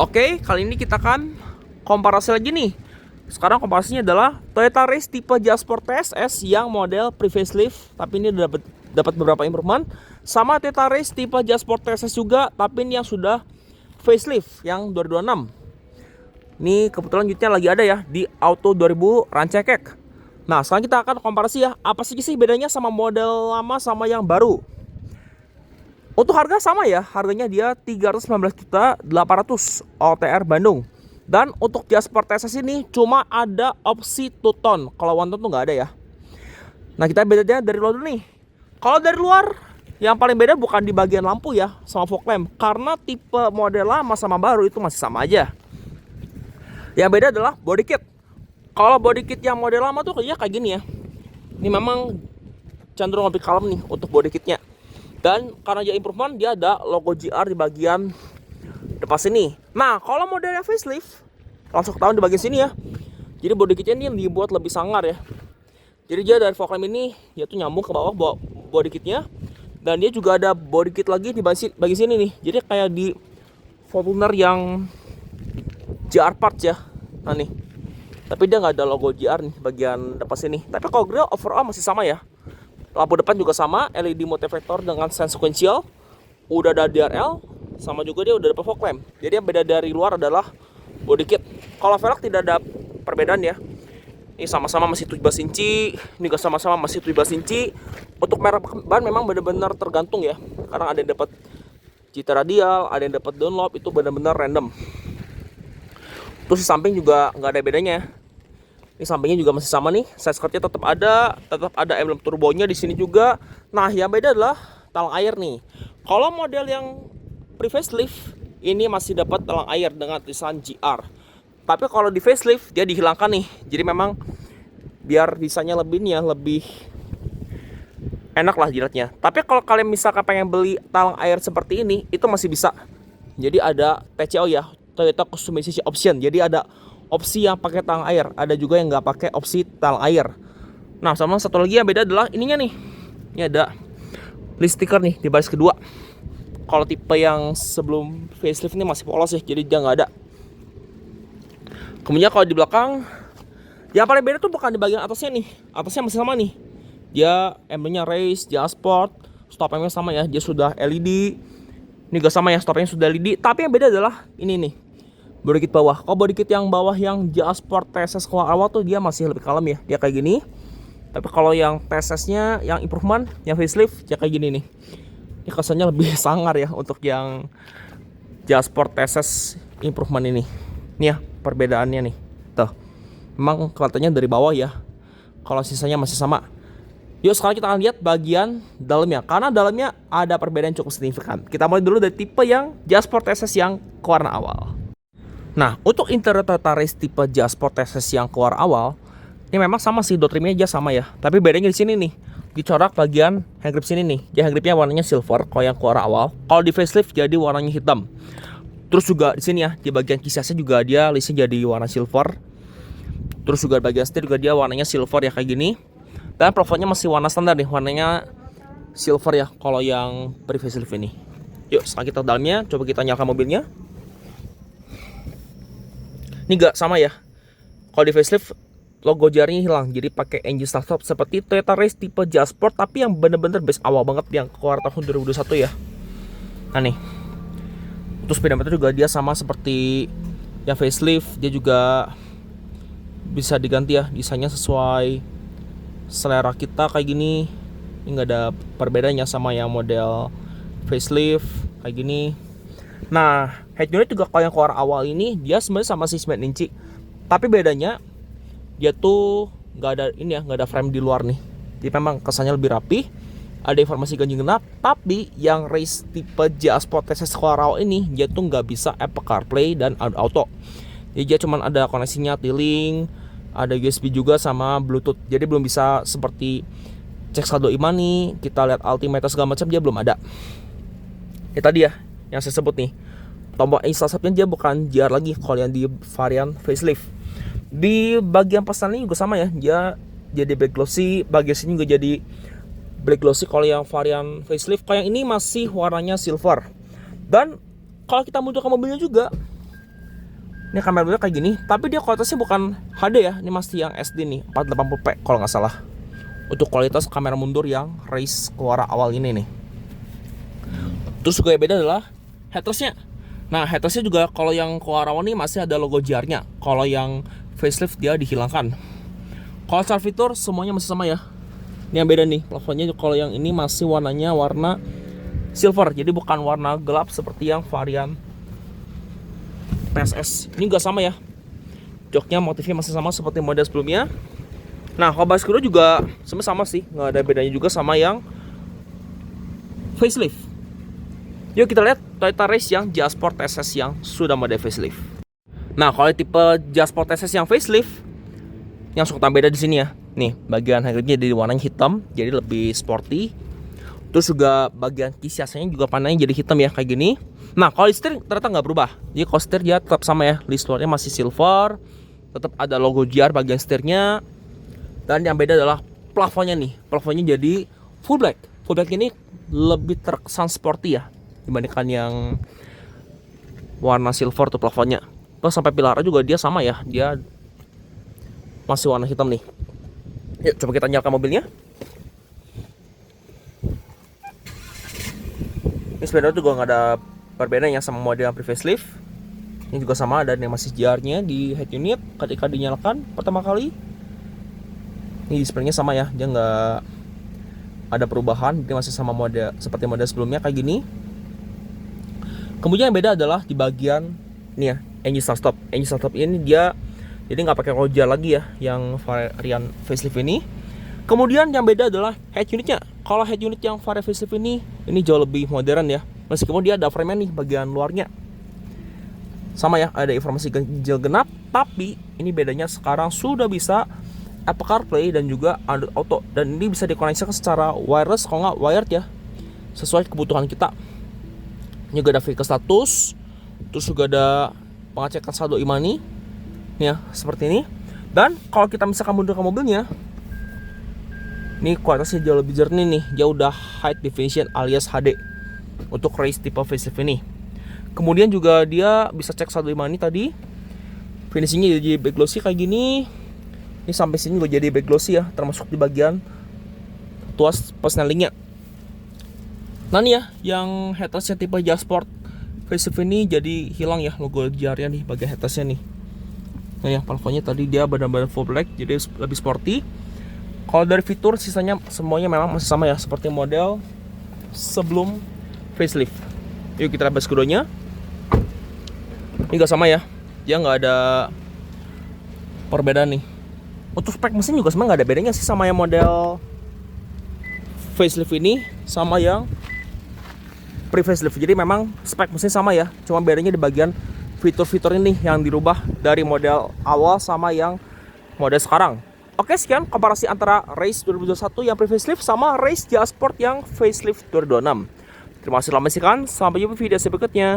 Oke, kali ini kita akan komparasi lagi nih. Sekarang komparasinya adalah Toyota Race tipe Jazz-Sport TSS yang model pre-facelift, tapi ini udah dapat beberapa improvement. Sama Toyota Race tipe Jazz-Sport TSS juga, tapi ini yang sudah facelift yang 2026. Ini kebetulan unitnya lagi ada ya di Auto 2000 Rancakek. Nah, sekarang kita akan komparasi ya, apa sih bedanya sama model lama sama yang baru. Untuk harga sama ya, harganya dia 319.800 OTR Bandung. Dan untuk Jazz-Sport TSS ini cuma ada opsi 2 tone. Kalau 1 tone tuh nggak ada ya. Nah, kita bedanya dari luar dulu nih. Kalau dari luar, yang paling beda bukan di bagian lampu ya, sama fog lamp. Karena tipe model lama sama baru itu masih sama aja. Yang beda adalah body kit. Kalau body kit yang model lama tuh kayak gini ya. Ini memang cenderung lebih kalem nih untuk body kitnya. Dan karena dia improvement, dia ada logo GR di bagian depan sini. Nah, kalau modelnya facelift, langsung ketahuan di bagian sini ya. Jadi body kitnya ini dibuat lebih sangar ya. Jadi dia dari fog lamp ini, dia tuh nyambung ke bawah body kitnya. Dan dia juga ada body kit lagi di bagian sini nih. Jadi kayak di Fortuner yang GR parts ya. Nah nih. Tapi dia nggak ada logo GR nih bagian depan sini. Tapi kalau grill overall masih sama ya. Lampu depan juga sama, LED multifactor dengan sense sequential. Udah ada DRL, sama juga dia udah ada fog lamp. Jadi yang beda dari luar adalah body kit. Kalau velg tidak ada perbedaan ya. Ini sama-sama masih 17 inci, ini juga sama-sama masih 17 inci. Untuk merek ban memang benar-benar tergantung ya. Karena ada yang dapat cita radial, ada yang dapat download, itu benar-benar random. Terus di samping juga nggak ada bedanya. Ini sampingnya juga masih sama nih, side skirtnya tetap ada emblem turbonya di sini juga. Nah, yang beda adalah talang air nih. Kalau model yang pre-facelift ini masih dapat talang air dengan tulisan GR. Tapi kalau di facelift dia dihilangkan nih. Jadi memang biar desainnya lebih nih ya, lebih enak lah jilatnya. Tapi kalau kalian misalkan pengen beli talang air seperti ini, itu masih bisa. Jadi ada TCO ya, Toyota Customization Option. Jadi ada opsi yang pakai talang air, ada juga yang nggak pakai opsi talang air. Nah, sama satu lagi yang beda adalah ininya nih. Ini ada list stiker nih di baris kedua. Kalau tipe yang sebelum facelift ini masih polos ya, jadi dia nggak ada. Kemudian kalau di belakang, yang paling beda tuh bukan di bagian atasnya nih. Atasnya masih sama nih. Dia emblemnya Race, Jazz-Sport, stop lamp-nya sama ya, dia sudah LED. Ini juga sama ya, stop lamp sudah LED. Tapi yang beda adalah ini nih, body kit bawah. Kalau body kit yang bawah yang Jazz-Sport TSS awal tuh dia masih lebih kalem ya, dia kayak gini. Tapi kalau yang TSS-nya, yang improvement, yang facelift, dia kayak gini nih. Ini kesannya lebih sangar ya untuk yang Jazz-Sport TSS improvement ini. Nih ya perbedaannya nih. Tuh, memang kelihatannya dari bawah ya. Kalau sisanya masih sama. Yuk sekarang kita akan lihat bagian dalamnya. Karena dalamnya ada perbedaan cukup signifikan. Kita mulai dulu dari tipe yang Jazz-Sport TSS yang ke warna awal. Nah, untuk interior Toyota Race tipe Jazz-Sport TSS yang keluar awal, ini memang sama sih, door trimnya aja sama ya. Tapi bedanya di sini nih, dicorak bagian handgrip sini nih. Jadi handgripnya warnanya silver kalau yang keluar awal. Kalau di facelift jadi warnanya hitam. Terus juga di sini ya, di bagian kisahnya juga dia listnya jadi warna silver. Terus juga bagian setir juga dia warnanya silver ya kayak gini. Dan profilnya masih warna standar nih, warnanya silver ya kalau yang pre-facelift ini. Yuk, sekarang kita ke dalamnya, coba kita nyalakan mobilnya. Ini gak sama ya. Kalau di facelift logo jarinya hilang, jadi pakai engine start-stop seperti Toyota Race tipe Jazz-Sport, tapi yang bener-bener base awal banget yang keluar tahun 2021 ya. Nah nih, untuk speedometer juga dia sama seperti yang facelift, dia juga bisa diganti ya, desainnya sesuai selera kita kayak gini. Ini nggak ada perbedaannya sama yang model facelift kayak gini. Nah, head unit juga kalau yang keluar awal ini dia sebenarnya sama sih 9 inci. Tapi bedanya dia tuh nggak ada ini ya, nggak ada frame di luar nih. Jadi memang kesannya lebih rapi. Ada informasi ganjil genap. Tapi yang Race tipe Jazz-Sport TSS keluar awal ini dia tuh nggak bisa Apple CarPlay dan Auto. Jadi dia cuma ada koneksinya T-Link, ada USB juga sama Bluetooth. Jadi belum bisa seperti cek saldo e-money, kita lihat altimeter segala macam dia belum ada. Ini tadi ya yang saya sebut nih, tombol install subnya dia bukan GR lagi kalau yang di varian facelift. Di bagian pesannya juga sama ya, dia jadi black glossy, bagian sini juga jadi black glossy kalau yang varian facelift. Kalau yang ini masih warnanya silver. Dan kalau kita mundur ke mobilnya juga, Ini kamera bawahnya kayak gini, tapi dia kualitasnya bukan HD ya, ini masih yang SD nih, 480p kalau nggak salah. Untuk kualitas kamera mundur yang race keluar awal ini nih. Terus juga yang beda adalah headrestnya. Nah, headrestnya juga kalau yang keluar awal ini masih ada logo JR-nya. Kalau yang facelift dia dihilangkan. Kalau secara fitur semuanya masih sama ya. Ini yang beda nih, plafonnya kalau yang ini masih warnanya warna silver, jadi bukan warna gelap seperti yang varian PSS. Ini juga sama ya, joknya motifnya masih sama seperti model sebelumnya. Nah, kalau base kedua juga sama sih, nggak ada bedanya juga sama yang facelift. Yuk kita lihat Toyota Race yang Jazz-Sport TSS yang sudah model facelift. Nah, kalau tipe Jazz-Sport TSS yang facelift, yang suka beda di sini ya. Nih, bagian handlingnya jadi warnanya hitam, jadi lebih sporty. Terus juga bagian kisiasnya juga panelnya jadi hitam ya, kayak gini. Nah, kalau setir ternyata nggak berubah. Jadi kalau setir dia tetap sama ya, list luarnya masih silver, tetap ada logo JR bagian setirnya. Dan yang beda adalah plafonnya nih. Plafonnya jadi full black. Full black ini lebih terkesan sporty ya dibandingkan yang warna silver tuh plafonnya. Terus sampai pilarnya juga dia sama ya, dia masih warna hitam nih. Yuk coba kita nyalakan mobilnya. Ini sebenarnya juga nggak ada perbedaan yang sama model yang pre-facelift. Ini juga sama, ada yang masih JR-nya di head unit ketika dinyalakan pertama kali. Ini displaynya sama ya, dia nggak ada perubahan, dia masih sama model seperti model sebelumnya kayak gini. Kemudian yang beda adalah di bagian ini ya, engine start stop. Engine start stop ini dia jadi nggak pakai roja lagi ya, yang varian facelift ini. Kemudian yang beda adalah head unitnya. Kalau head unit yang varian facelift ini jauh lebih modern ya. Meskipun dia ada frame nih bagian luarnya. Sama ya, ada informasi ganjil genap, tapi ini bedanya sekarang sudah bisa Apple CarPlay dan juga Android Auto, dan ini bisa dikoneksikan secara wireless kalau nggak wired ya, sesuai kebutuhan kita. Ini juga ada vehicle status, terus juga ada pengecekan saldo e-money ya, seperti ini. Dan kalau kita misalkan mundur ke mobilnya, ini kualitasnya jauh lebih jernih nih, dia udah high definition alias HD untuk race tipe facelift ini. Kemudian juga dia bisa cek saldo e-money tadi. Finishingnya jadi back glossy kayak gini. Ini sampai sini juga jadi back glossy ya, termasuk di bagian tuas persnelingnya. Nah nih ya, yang headrestnya tipe Jazz-Sport facelift ini jadi hilang ya logo JR-nya nih bagian headrestnya nih. Nah ya, plafonnya tadi dia benar-benar full black, jadi lebih sporty. Kalau dari fitur sisanya semuanya memang masih sama ya, seperti model sebelum facelift. Yuk kita lihat base keduanya. Ini gak sama ya, dia nggak ada perbedaan nih. Untuk spek mesin juga sebenarnya nggak ada bedanya sih sama yang model facelift ini sama yang pre-facelift. Jadi memang spek mesin sama ya, cuma bedanya di bagian fitur-fitur ini yang dirubah dari model awal sama yang model sekarang. Oke, sekian komparasi antara Race 2021 yang pre-facelift sama Race Jazz-Sport yang facelift 2026. Terima kasih telah menyaksikan, sampai jumpa di video berikutnya.